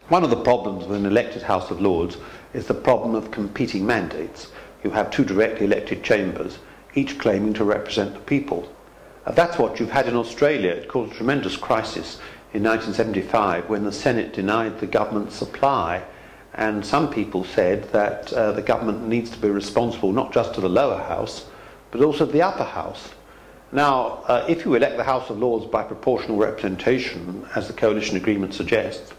One of the problems with an elected House of Lords is the problem of competing mandates. You have two directly elected chambers, each claiming to represent the people. That's what you've had in Australia. It caused a tremendous crisis in 1975 when the Senate denied the government supply, and some people said that the government needs to be responsible not just to the lower house but also to the upper house. Now, if you elect the House of Lords by proportional representation, as the coalition agreement suggests,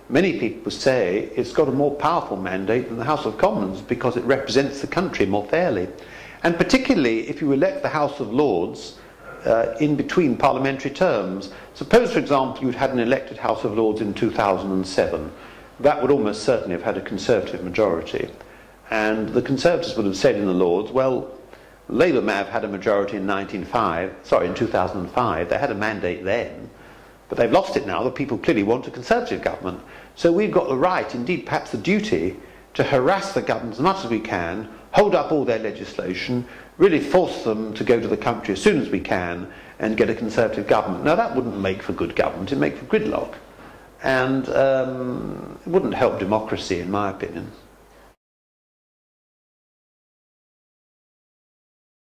many people say it's got a more powerful mandate than the House of Commons because it represents the country more fairly. And particularly if you elect the House of Lords in between parliamentary terms. Suppose, for example, you'd had an elected House of Lords in 2007. That would almost certainly have had a Conservative majority. And the Conservatives would have said in the Lords, well, Labour may have had a majority in 2005. They had a mandate then. But they've lost it now. The people clearly want a Conservative government. So we've got the right, indeed perhaps the duty, to harass the government as much as we can, hold up all their legislation, really force them to go to the country as soon as we can and get a Conservative government. Now that wouldn't make for good government, it'd make for gridlock. And it wouldn't help democracy, in my opinion.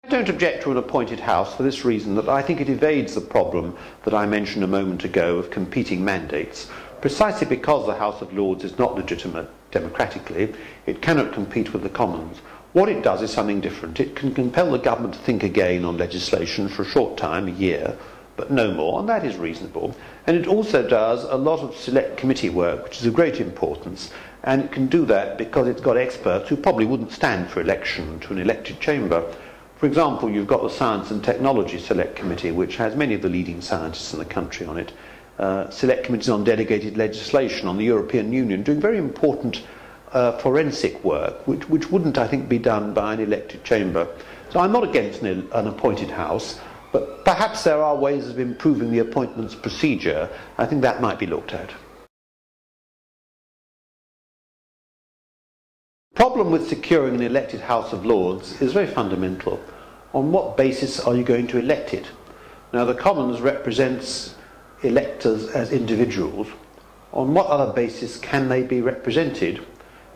I don't object to an appointed House for this reason, that I think it evades the problem that I mentioned a moment ago of competing mandates. Precisely because the House of Lords is not legitimate democratically, it cannot compete with the Commons. What it does is something different. It can compel the government to think again on legislation for a short time, a year, but no more, and that is reasonable. And it also does a lot of select committee work, which is of great importance, and it can do that because it's got experts who probably wouldn't stand for election to an elected chamber. For example, you've got the Science and Technology Select Committee, which has many of the leading scientists in the country on it. Select committees on delegated legislation, on the European Union, doing very important forensic work, which wouldn't, I think, be done by an elected chamber. So I'm not against an appointed House, but perhaps there are ways of improving the appointments procedure. I think that might be looked at. The problem with securing an elected House of Lords is very fundamental. On what basis are you going to elect it? Now, the Commons represents electors as individuals. On what other basis can they be represented?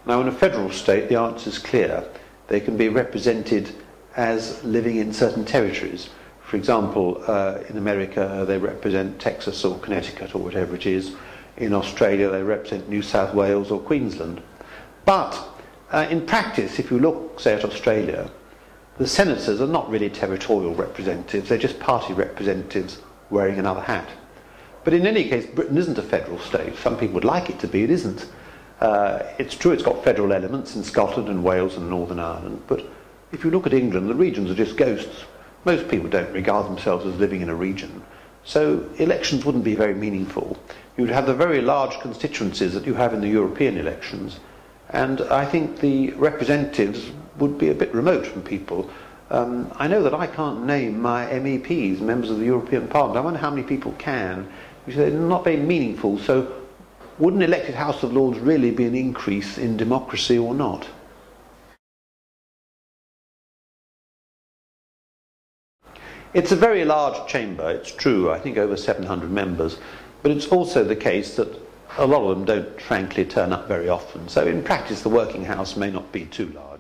Now, in a federal state, the answer is clear. They can be represented as living in certain territories. For example, in America, they represent Texas or Connecticut or whatever it is. In Australia, they represent New South Wales or Queensland. But in practice, if you look, say, at Australia, the senators are not really territorial representatives. They're just party representatives wearing another hat. But in any case, Britain isn't a federal state. Some people would like it to be. It isn't. It's true it's got federal elements in Scotland and Wales and Northern Ireland, but if you look at England, the regions are just ghosts. Most people don't regard themselves as living in a region. So elections wouldn't be very meaningful. You'd have the very large constituencies that you have in the European elections, and I think the representatives would be a bit remote from people. I know that I can't name my MEPs, members of the European Parliament. I wonder how many people can. They're not very meaningful, so would an elected House of Lords really be an increase in democracy or not? It's a very large chamber, it's true, I think over 700 members, but it's also the case that a lot of them don't frankly turn up very often. So in practice the working house may not be too large.